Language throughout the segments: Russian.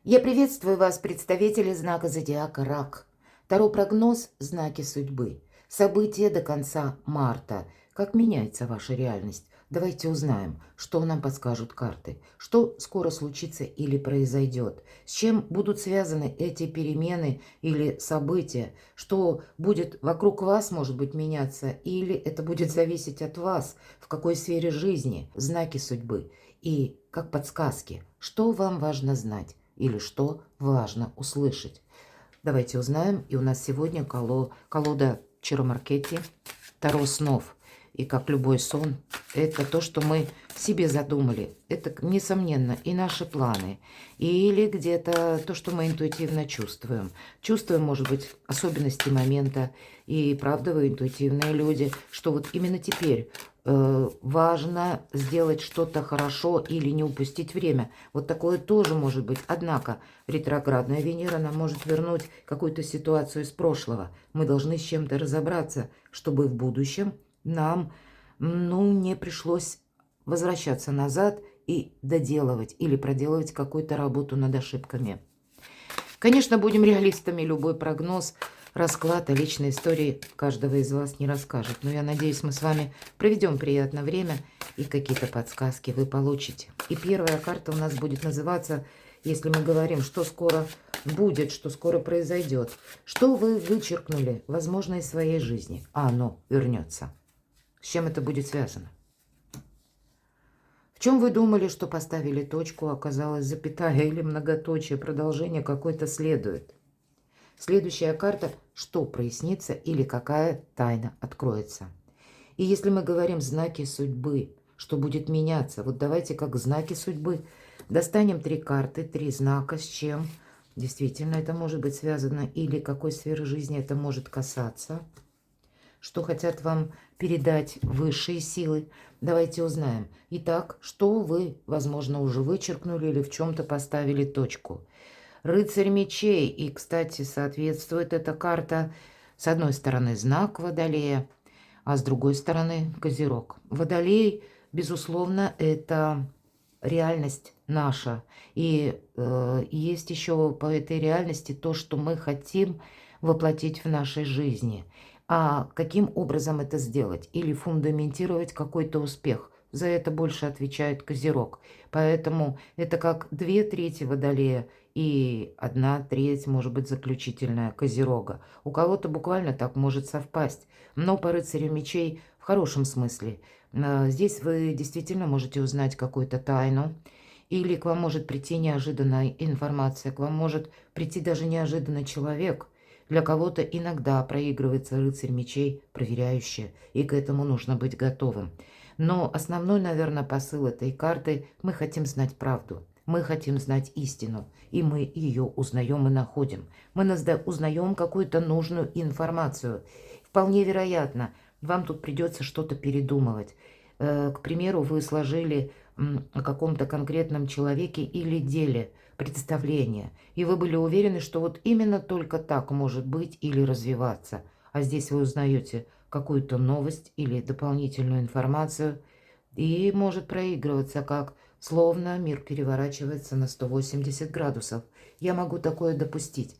Я приветствую вас, представители знака зодиака Рак. Таро-прогноз– знаки судьбы. События до конца марта. Как меняется ваша реальность? Давайте узнаем, что нам подскажут карты. Что скоро случится или произойдет? С чем будут связаны эти перемены или события? Что будет вокруг вас, может быть, меняться? Или это будет зависеть от вас? В какой сфере жизни? Знаки судьбы. И как подсказки. Что вам важно знать? Или что важно услышать. Давайте узнаем. И у нас сегодня колода Чаромаркетти, Таро снов. И как любой сон, это то, что мы себе задумали. Это, несомненно, и наши планы. Или где-то то, что мы интуитивно чувствуем. Чувствуем, может быть, особенности момента. И правда, вы интуитивные люди, что вот именно теперь важно сделать что-то хорошо или не упустить время. Вот такое тоже может быть. Однако ретроградная Венера нам может вернуть какую-то ситуацию из прошлого. Мы должны с чем-то разобраться, чтобы в будущем нам не пришлось возвращаться назад и доделывать или проделывать какую-то работу над ошибками. Конечно, будем реалистами. Любой прогноз, расклад о личной истории каждого из вас не расскажет. Но я надеюсь, мы с вами проведем приятное время и какие-то подсказки вы получите. И первая карта у нас будет называться, если мы говорим, что скоро будет, что скоро произойдет. Что вы вычеркнули, возможно, из своей жизни, а оно вернется. С чем это будет связано? В чем вы думали, что поставили точку, оказалось запятая или многоточие, продолжение какое-то следует? Следующая карта – что прояснится или какая тайна откроется. И если мы говорим знаки судьбы, что будет меняться, вот давайте как знаки судьбы достанем 3 карты, 3 знака, с чем действительно это может быть связано или какой сферы жизни это может касаться. Что хотят вам передать высшие силы. Давайте узнаем. Итак, что вы, возможно, уже вычеркнули или в чем-то поставили точку. Рыцарь мечей. И, кстати, соответствует эта карта, с одной стороны, знак Водолея, а с другой стороны, Козерог. Водолей, безусловно, это реальность наша. И есть еще по этой реальности то, что мы хотим воплотить в нашей жизни. А каким образом это сделать? Или фундаментировать какой-то успех? За это больше отвечает Козерог. Поэтому это как 2/3 Водолея и 1/3, может быть, заключительная Козерога. У кого-то буквально так может совпасть. Но по рыцарю мечей в хорошем смысле. Здесь вы действительно можете узнать какую-то тайну. Или к вам может прийти неожиданная информация. К вам может прийти даже неожиданный человек. Для кого-то иногда проигрывается рыцарь мечей, проверяющий, и к этому нужно быть готовым. Но основной, наверное, посыл этой карты – мы хотим знать правду, мы хотим знать истину, и мы ее узнаем и находим. Мы узнаем какую-то нужную информацию. Вполне вероятно, вам тут придется что-то передумывать. К примеру, вы сложили о каком-то конкретном человеке или деле представление, и вы были уверены, что вот именно только так может быть или развиваться. А здесь вы узнаете какую-то новость или дополнительную информацию, и может проигрываться, как словно мир переворачивается на 180 градусов. Я могу такое допустить.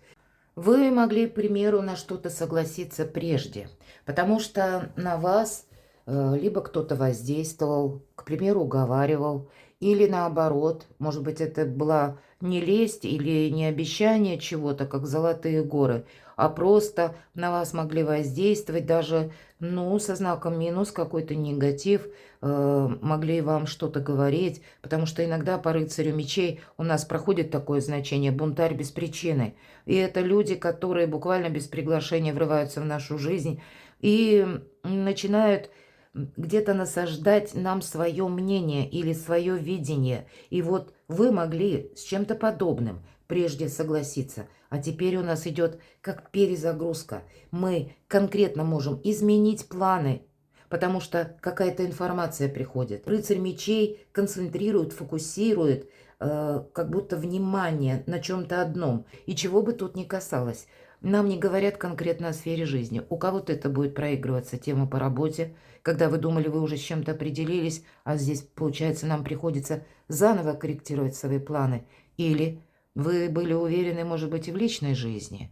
Вы могли, к примеру, на что-то согласиться прежде, потому что на вас либо кто-то воздействовал, к примеру, уговаривал, или наоборот, может быть, это была не лесть или не обещание чего-то, как золотые горы, а просто на вас могли воздействовать даже, со знаком минус, какой-то негатив, могли вам что-то говорить, потому что иногда по рыцарю мечей у нас проходит такое значение «бунтарь без причины». И это люди, которые буквально без приглашения врываются в нашу жизнь и начинают где-то насаждать нам свое мнение или свое видение. И вот вы могли с чем-то подобным прежде согласиться, а теперь у нас идет как перезагрузка. Мы конкретно можем изменить планы, потому что какая-то информация приходит. Рыцарь мечей концентрирует, фокусирует, как будто внимание на чем-то одном. И чего бы тут ни касалось. Нам не говорят конкретно о сфере жизни. У кого-то это будет проигрываться тема по работе, когда вы думали, вы уже с чем-то определились, а здесь, получается, нам приходится заново корректировать свои планы. Или Вы были уверены, может быть, и в личной жизни.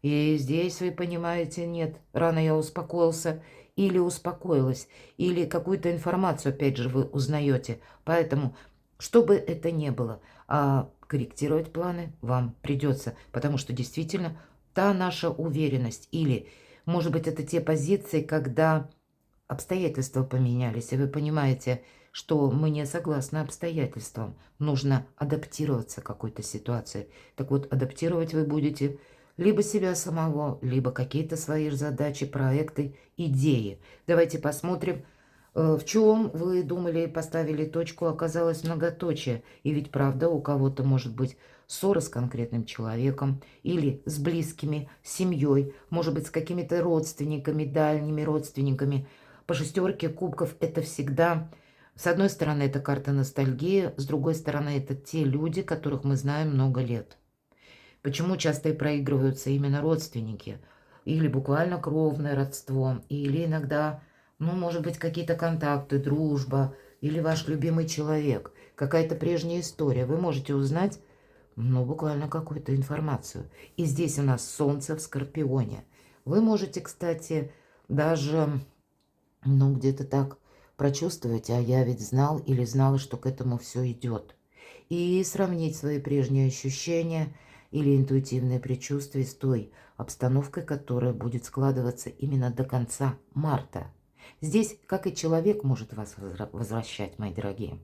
И здесь вы понимаете, нет, рано я успокоился или успокоилась, или какую-то информацию, опять же, вы узнаете. Поэтому, что бы это ни было, корректировать планы вам придется, потому что действительно та наша уверенность или, может быть, это те позиции, когда обстоятельства поменялись, и вы понимаете, что мы не согласны обстоятельствам. Нужно адаптироваться к какой-то ситуации. Так вот, адаптировать вы будете либо себя самого, либо какие-то свои задачи, проекты, идеи. Давайте посмотрим, в чем вы думали, поставили точку, оказалось многоточие. И ведь правда, у кого-то может быть ссора с конкретным человеком или с близкими, с семьей, может быть, с какими-то родственниками, дальними родственниками. По шестерке кубков это всегда, с одной стороны, это карта ностальгии, с другой стороны, это те люди, которых мы знаем много лет. Почему часто и проигрываются именно родственники? Или буквально кровное родство, или иногда, ну, может быть, какие-то контакты, дружба, или ваш любимый человек, какая-то прежняя история. Вы можете узнать, ну, буквально какую-то информацию. И здесь у нас Солнце в Скорпионе. Вы можете, кстати, даже, ну, где-то так прочувствовать, а я ведь знал или знала, что к этому все идет. И сравнить свои прежние ощущения или интуитивные предчувствия с той обстановкой, которая будет складываться именно до конца марта. Здесь, как и человек, может вас возвращать, мои дорогие,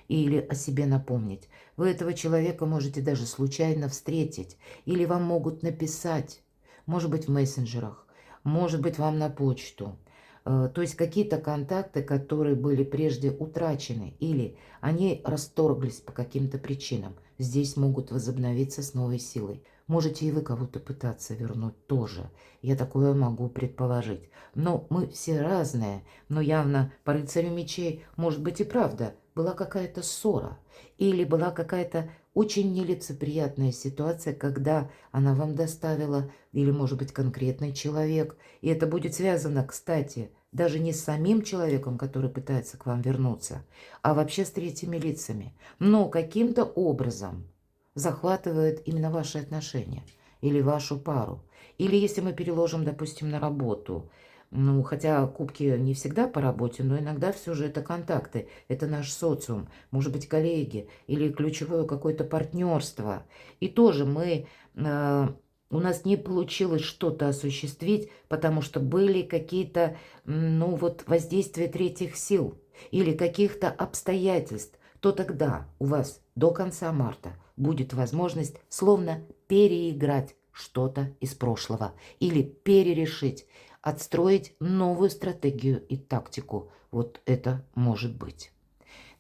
или о себе напомнить. Вы этого человека можете даже случайно встретить, или вам могут написать, может быть, в мессенджерах, может быть, вам на почту. То есть какие-то контакты, которые были прежде утрачены, или они расторглись по каким-то причинам, здесь могут возобновиться с новой силой. Можете и вы кого-то пытаться вернуть тоже. Я такое могу предположить. Но мы все разные. Но явно по рыцарю мечей, может быть и правда, была какая-то ссора. Или была какая-то очень нелицеприятная ситуация, когда она вам доставила, или, может быть, конкретный человек. И это будет связано, кстати, даже не с самим человеком, который пытается к вам вернуться, а вообще с третьими лицами. Но каким-то образом захватывает именно ваши отношения или вашу пару. Или если мы переложим, допустим, на работу, ну, хотя кубки не всегда по работе, но иногда все же это контакты, это наш социум, может быть, коллеги или ключевое какое-то партнерство. И тоже у нас не получилось что-то осуществить, потому что были какие-то, ну вот, воздействия третьих сил или каких-то обстоятельств, то тогда у вас до конца марта будет возможность словно переиграть что-то из прошлого или перерешить, отстроить новую стратегию и тактику. Вот это может быть.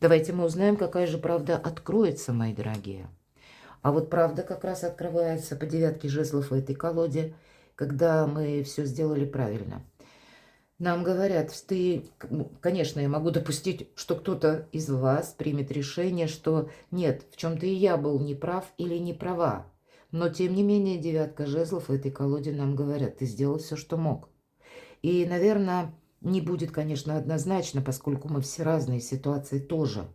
Давайте мы узнаем, какая же правда откроется, мои дорогие. А вот правда как раз открывается по девятке жезлов в этой колоде, когда мы все сделали правильно. Нам говорят, конечно, я могу допустить, что кто-то из вас примет решение, что нет, в чем-то и я был неправ или не права. Но, тем не менее, девятка жезлов в этой колоде нам говорят, ты сделал все, что мог. И, наверное, не будет, конечно, однозначно, поскольку мы все разные, ситуации тоже.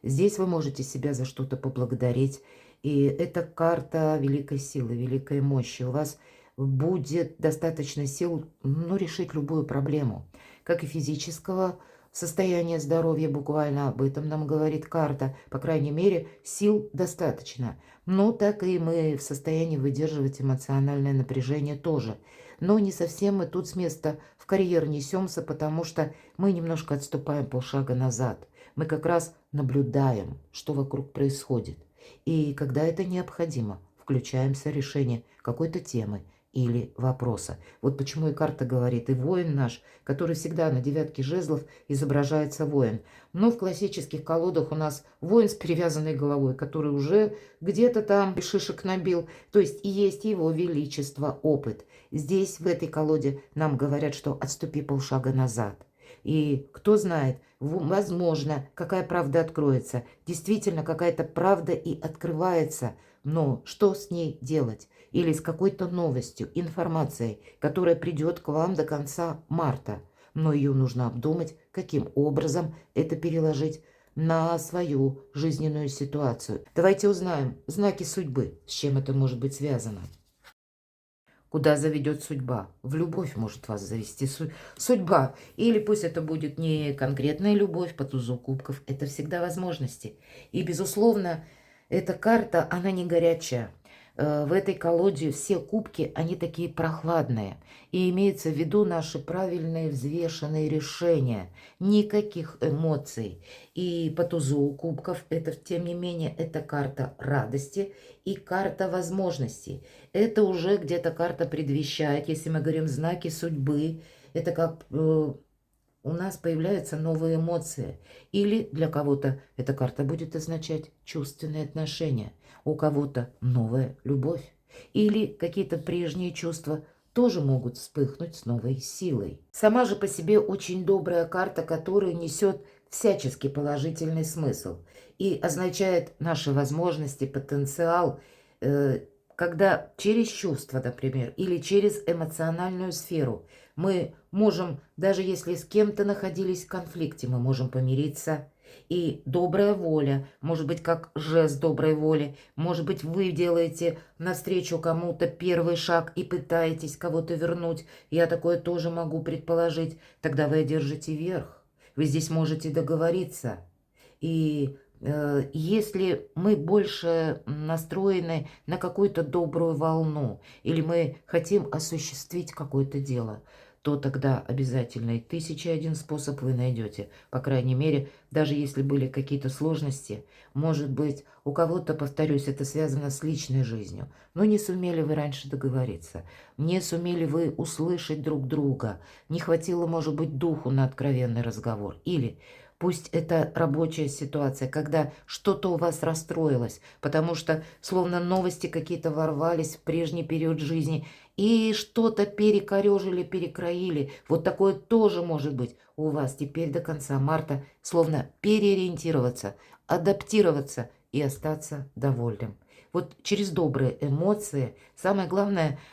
Здесь вы можете себя за что-то поблагодарить. И это карта великой силы, великой мощи. У вас будет достаточно сил, ну, решить любую проблему. Как и физического состояния здоровья, буквально об этом нам говорит карта. По крайней мере, сил достаточно. Но так и мы в состоянии выдерживать эмоциональное напряжение тоже. Но не совсем мы тут с места в карьер несемся, потому что мы немножко отступаем полшага назад. Мы как раз наблюдаем, что вокруг происходит. И когда это необходимо, включаемся в решение какой-то темы или вопроса. Вот почему и карта говорит, и воин наш, который всегда на девятке жезлов изображается воин. Но в классических колодах у нас воин с перевязанной головой, который уже где-то там шишек набил. То есть и есть его величество, опыт. Здесь, в этой колоде, нам говорят, что отступи полшага назад. И кто знает, возможно, какая правда откроется. Действительно, какая-то правда и открывается. Но что с ней делать? Или с какой-то новостью, информацией, которая придет к вам до конца марта. Но ее нужно обдумать, каким образом это переложить на свою жизненную ситуацию. Давайте узнаем знаки судьбы, с чем это может быть связано. Куда заведет судьба? В любовь может вас завести судьба. Или пусть это будет не конкретная любовь по тузу кубков, это всегда возможности. И, безусловно, эта карта, она не горячая. В этой колоде все кубки, они такие прохладные. И имеется в виду наши правильные взвешенные решения. Никаких эмоций. И по тузу кубков, это, тем не менее, это карта радости и карта возможностей. Это уже где-то карта предвещает, если мы говорим знаки судьбы, это как у нас появляются новые эмоции. Или для кого-то эта карта будет означать чувственные отношения, у кого-то новая любовь. Или какие-то прежние чувства тоже могут вспыхнуть с новой силой. Сама же по себе очень добрая карта, которая несет всяческий положительный смысл и означает наши возможности, потенциал, когда через чувства, например, или через эмоциональную сферу мы можем, даже если с кем-то находились в конфликте, мы можем помириться. И добрая воля, может быть, как жест доброй воли, может быть, вы делаете навстречу кому-то первый шаг и пытаетесь кого-то вернуть. Я такое тоже могу предположить. Тогда вы одержите верх. Вы здесь можете договориться. И если мы больше настроены на какую-то добрую волну, или мы хотим осуществить какое-то дело, то тогда обязательно и 1001 способ вы найдете. По крайней мере, даже если были какие-то сложности, может быть, у кого-то, повторюсь, это связано с личной жизнью, но не сумели вы раньше договориться, не сумели вы услышать друг друга, не хватило, может быть, духу на откровенный разговор, или... Пусть это рабочая ситуация, когда что-то у вас расстроилось, потому что словно новости какие-то ворвались в прежний период жизни и что-то перекорежили, перекроили. Вот такое тоже может быть у вас теперь до конца марта, словно переориентироваться, адаптироваться и остаться довольным. Вот через добрые эмоции самое главное –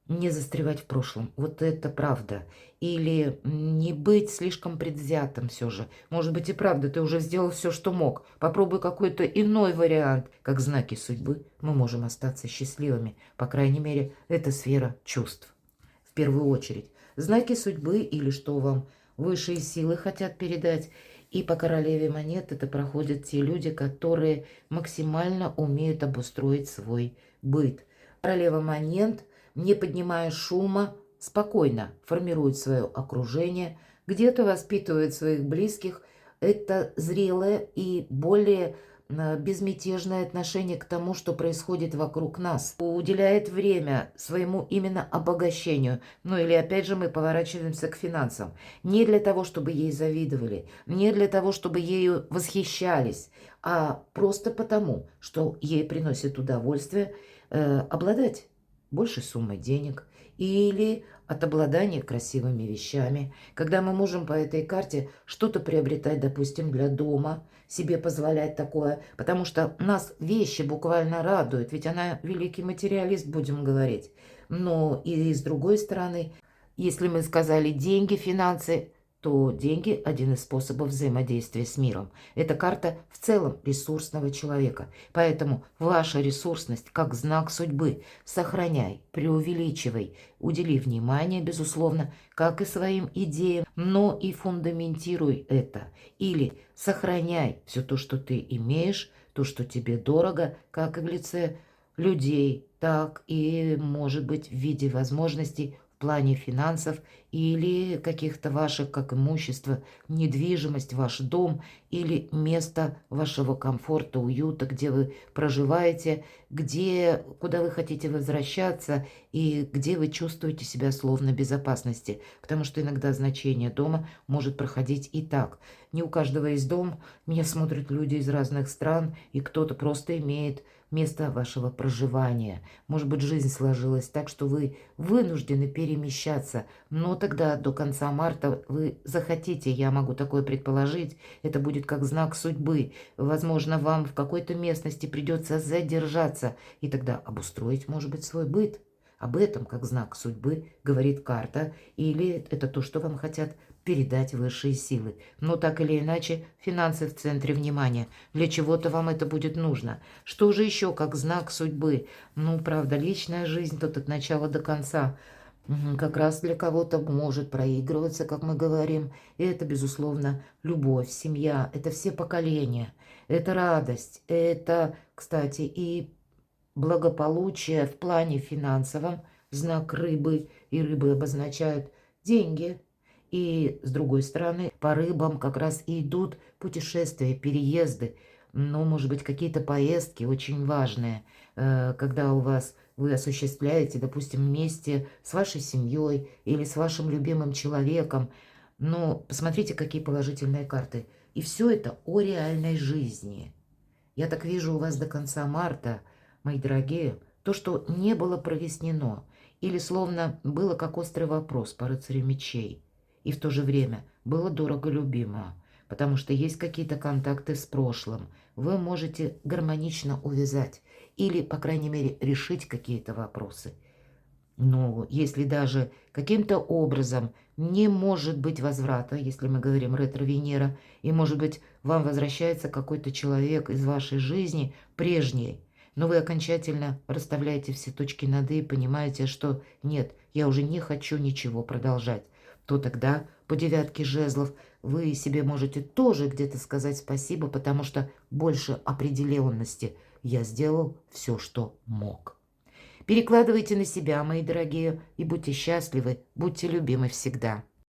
не застревать в прошлом. Вот это правда. Или не быть слишком предвзятым все же. Может быть и правда, ты уже сделал все, что мог. Попробуй какой-то иной вариант. Как знаки судьбы мы можем остаться счастливыми. По крайней мере, это сфера чувств. В первую очередь. Знаки судьбы или что вам высшие силы хотят передать. И по королеве монет это проходят те люди, которые максимально умеют обустроить свой быт. Королева монет, не поднимая шума, спокойно формирует свое окружение, где-то воспитывает своих близких. Это зрелое и более безмятежное отношение к тому, что происходит вокруг нас. Уделяет время своему именно обогащению. Ну или опять же мы поворачиваемся к финансам. Не для того, чтобы ей завидовали, не для того, чтобы ею восхищались, а просто потому, что ей приносит удовольствие обладать большей суммой денег или от обладания красивыми вещами, когда мы можем по этой карте что-то приобретать, допустим, для дома, себе позволять такое, потому что нас вещи буквально радуют, ведь она великий материалист, будем говорить. Но и с другой стороны, если мы сказали деньги, финансы, то деньги – один из способов взаимодействия с миром. Это карта в целом ресурсного человека. Поэтому ваша ресурсность как знак судьбы. Сохраняй, преувеличивай, удели внимание, безусловно, как и своим идеям, но и фундаментируй это. Или сохраняй все то, что ты имеешь, то, что тебе дорого, как и в лице людей, так и, может быть, в виде возможностей в плане финансов или каких-то ваших, как имущество, недвижимость, ваш дом или место вашего комфорта, уюта, где вы проживаете, куда вы хотите возвращаться и где вы чувствуете себя словно в безопасности. Потому что иногда значение дома может проходить и так. Не у каждого есть дом, меня смотрят люди из разных стран, и кто-то просто имеет место вашего проживания. Может быть, жизнь сложилась так, что вы вынуждены перемещаться, но тогда до конца марта вы захотите, я могу такое предположить, это будет как знак судьбы. Возможно, вам в какой-то местности придется задержаться и тогда обустроить, может быть, свой быт. Об этом, как знак судьбы, говорит карта, или это то, что вам хотят передать высшие силы. Но так или иначе, финансы в центре внимания. Для чего-то вам это будет нужно. Что же еще, как знак судьбы? Ну, правда, личная жизнь тут от начала до конца. Как раз для кого-то может проигрываться, как мы говорим. И это, безусловно, любовь, семья. Это все поколения. Это радость. Это, кстати, и благополучие в плане финансовом. Знак рыбы. И рыбы обозначают деньги. И, с другой стороны, по рыбам как раз и идут путешествия, переезды. Ну, может быть, какие-то поездки очень важные, когда вы осуществляете, допустим, вместе с вашей семьей или с вашим любимым человеком. Но посмотрите, какие положительные карты. И все это о реальной жизни. Я так вижу у вас до конца марта, мои дорогие, то, что не было прояснено, или словно было как острый вопрос по рыцарю мечей, и в то же время было дорого любимо, потому что есть какие-то контакты с прошлым, вы можете гармонично увязать или, по крайней мере, решить какие-то вопросы. Но если даже каким-то образом не может быть возврата, если мы говорим ретро-Венера, и, может быть, вам возвращается какой-то человек из вашей жизни прежней, но вы окончательно расставляете все точки над «и» и понимаете, что нет, я уже не хочу ничего продолжать, то тогда по девятке жезлов вы себе можете тоже где-то сказать спасибо, потому что больше определенности я сделал все, что мог. Перекладывайте на себя, мои дорогие, и будьте счастливы, будьте любимы всегда.